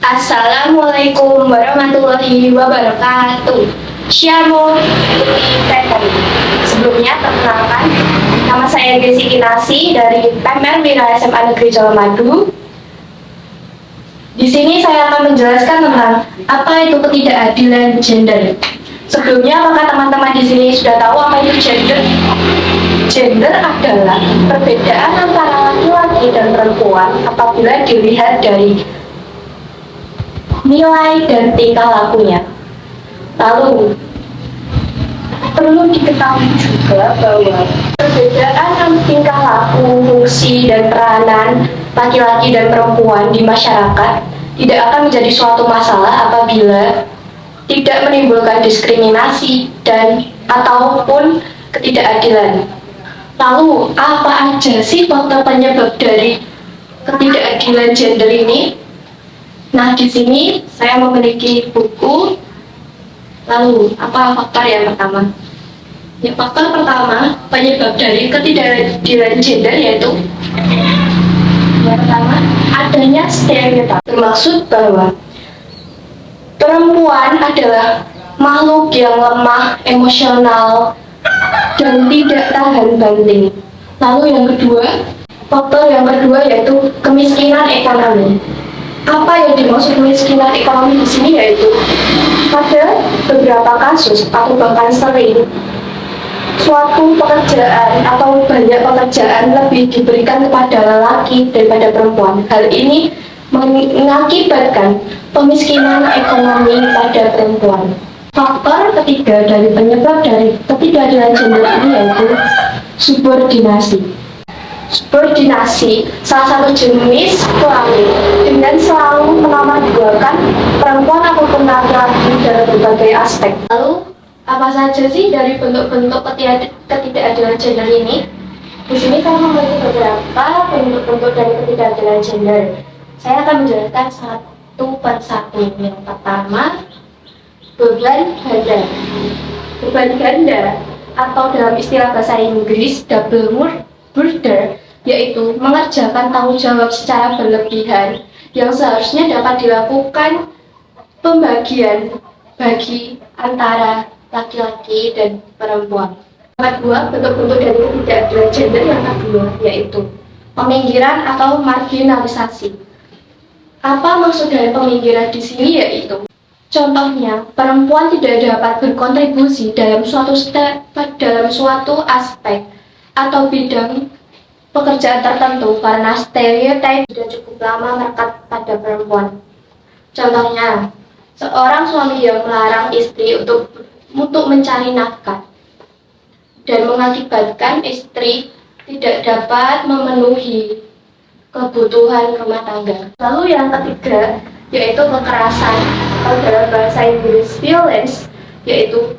Assalamualaikum warahmatullahi wabarakatuh. Shalom, Teton. Sebelumnya perkenalkan, nama saya Desi Kinasi dari PMR Wira SMA Negeri Jawa Madu. Di sini saya akan menjelaskan tentang apa itu ketidakadilan gender. Sebelumnya, apakah teman-teman di sini sudah tahu apa itu gender? Gender adalah perbedaan antara laki-laki dan perempuan apabila dilihat dari nilai dan tingkah lakunya. Lalu, perlu diketahui juga bahwa perbedaan tingkah laku, fungsi, dan peranan laki-laki dan perempuan di masyarakat tidak akan menjadi suatu masalah apabila tidak menimbulkan diskriminasi dan ataupun ketidakadilan. Lalu, apa aja sih faktor penyebab dari ketidakadilan gender ini? Nah, di sini saya memiliki buku. Lalu, apa faktor yang pertama? Ya, faktor pertama penyebab dari ketidakadilan gender yaitu yang pertama, adanya stereotip. Bermaksud bahwa perempuan adalah makhluk yang lemah, emosional, dan tidak tahan banting. Lalu yang kedua, faktor yang kedua yaitu kemiskinan ekonomi. Apa yang dimaksud kemiskinan ekonomi di sini yaitu pada beberapa kasus atau bahkan sering suatu pekerjaan atau banyak pekerjaan lebih diberikan kepada lelaki daripada perempuan. Hal ini mengakibatkan pemiskinan ekonomi pada perempuan. Faktor ketiga dari penyebab dari ketidakadilan gender ini yaitu subordinasi. Subordinasi salah satu jenis kelamin dengan selalu menamaduakan perempuan ataupun laki-laki dalam berbagai aspek. Lalu, apa saja sih dari bentuk-bentuk ketidakadilan gender ini? Di sini saya memiliki beberapa bentuk-bentuk dari ketidakadilan gender. Saya akan menjelaskan satu per satu. Yang pertama, beban ganda. Beban ganda atau dalam istilah bahasa Inggris double burden, yaitu mengerjakan tanggung jawab secara berlebihan yang seharusnya dapat dilakukan pembagian bagi antara laki-laki dan perempuan. Yang kedua, bentuk-bentuk dari ketidakadilan gender yang kedua yaitu peminggiran atau marginalisasi. Apa maksud dari peminggiran di sini yaitu contohnya, perempuan tidak dapat berkontribusi dalam suatu aspek atau bidang pekerjaan tertentu karena stereotip sudah cukup lama melekat pada perempuan. Contohnya, seorang suami yang melarang istri untuk mencari nafkah dan mengakibatkan istri tidak dapat memenuhi kebutuhan rumah tangga. Lalu yang ketiga yaitu kekerasan atau dalam bahasa Inggris violence, yaitu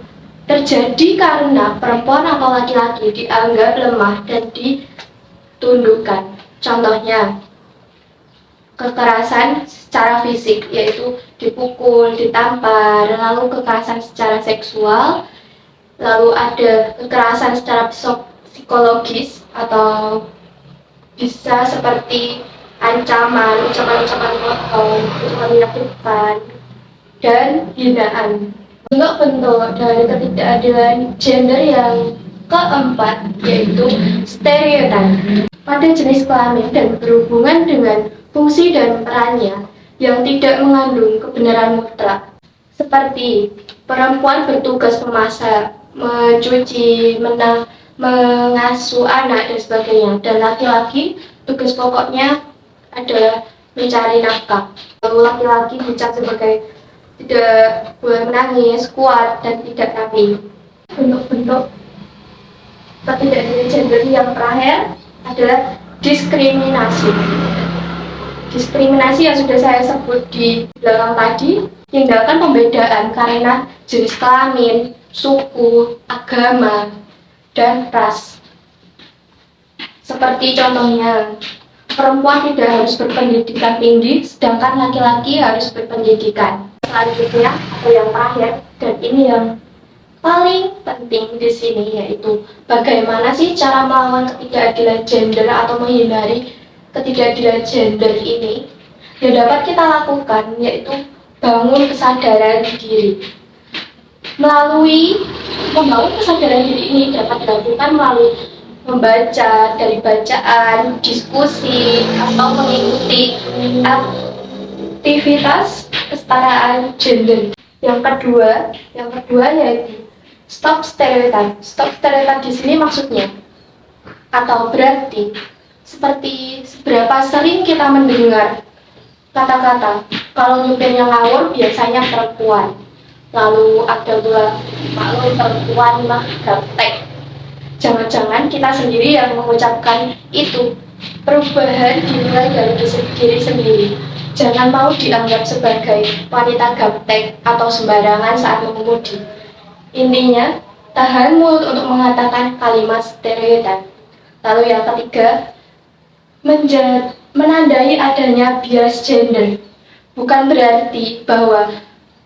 terjadi karena perempuan atau laki-laki dianggap lemah dan ditundukkan. Contohnya, kekerasan secara fisik yaitu dipukul, ditampar, lalu kekerasan secara seksual, lalu ada kekerasan secara psikologis atau bisa seperti ancaman, ucapan-ucapan kotor, ucapan menyakitkan, dan hinaan. Bentuk-bentuk dari ketidakadilan gender yang keempat yaitu stereotip pada jenis kelamin dan berhubungan dengan fungsi dan perannya yang tidak mengandung kebenaran mutlak, seperti perempuan bertugas memasak, mencuci, mengasuh anak dan sebagainya, dan laki-laki tugas pokoknya adalah mencari nafkah. Lalu laki-laki dicap sebagai tidak boleh menangis, kuat, dan tidak rapi. Bentuk-bentuk ketidakadilan gender yang terakhir adalah diskriminasi. Diskriminasi yang sudah saya sebut di belakang tadi, tindakan pembedaan karena jenis kelamin, suku, agama, dan ras. Seperti contohnya, perempuan tidak harus berpendidikan tinggi, sedangkan laki-laki harus berpendidikan. Selanjutnya, atau yang terakhir, dan ini yang paling penting di sini, yaitu bagaimana sih cara melawan ketidakadilan gender atau menghindari ketidakadilan gender ini. yang dapat kita lakukan yaitu bangun kesadaran diri. Melalui membangun kesadaran diri ini dapat dilakukan melalui membaca dari bacaan, diskusi, atau mengikuti aktivitas kesetaraan gender. Yang kedua yaitu stop stereotype. Stop stereotype di sini maksudnya atau berarti seperti seberapa sering kita mendengar kata-kata kalau nyupirnya ngawur biasanya perempuan. Lalu ada pula maklum perempuan mah gaptek. Jangan-jangan kita sendiri yang mengucapkan itu. Perubahan dimulai dari diri sendiri. Jangan mau dianggap sebagai wanita gaptek atau sembarangan saat mengemudi. Intinya, tahan mulut untuk mengatakan kalimat stereotip. Lalu yang ketiga, menandai adanya bias gender. Bukan berarti bahwa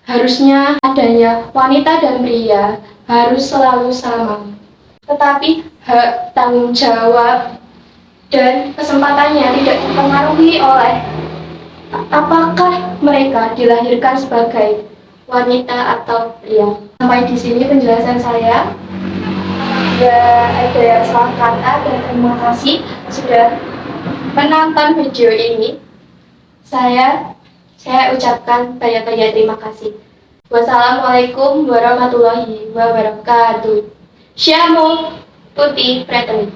harusnya adanya wanita dan pria harus selalu sama. Tetapi hak, tanggung jawab, dan kesempatannya tidak dipengaruhi oleh apakah mereka dilahirkan sebagai wanita atau pria. Sampai di sini penjelasan saya. Ada yang salah kata dan terima kasih sudah menonton video ini. Saya ucapkan banyak-banyak terima kasih. Wassalamualaikum warahmatullahi wabarakatuh. Siamo tutti fratelli.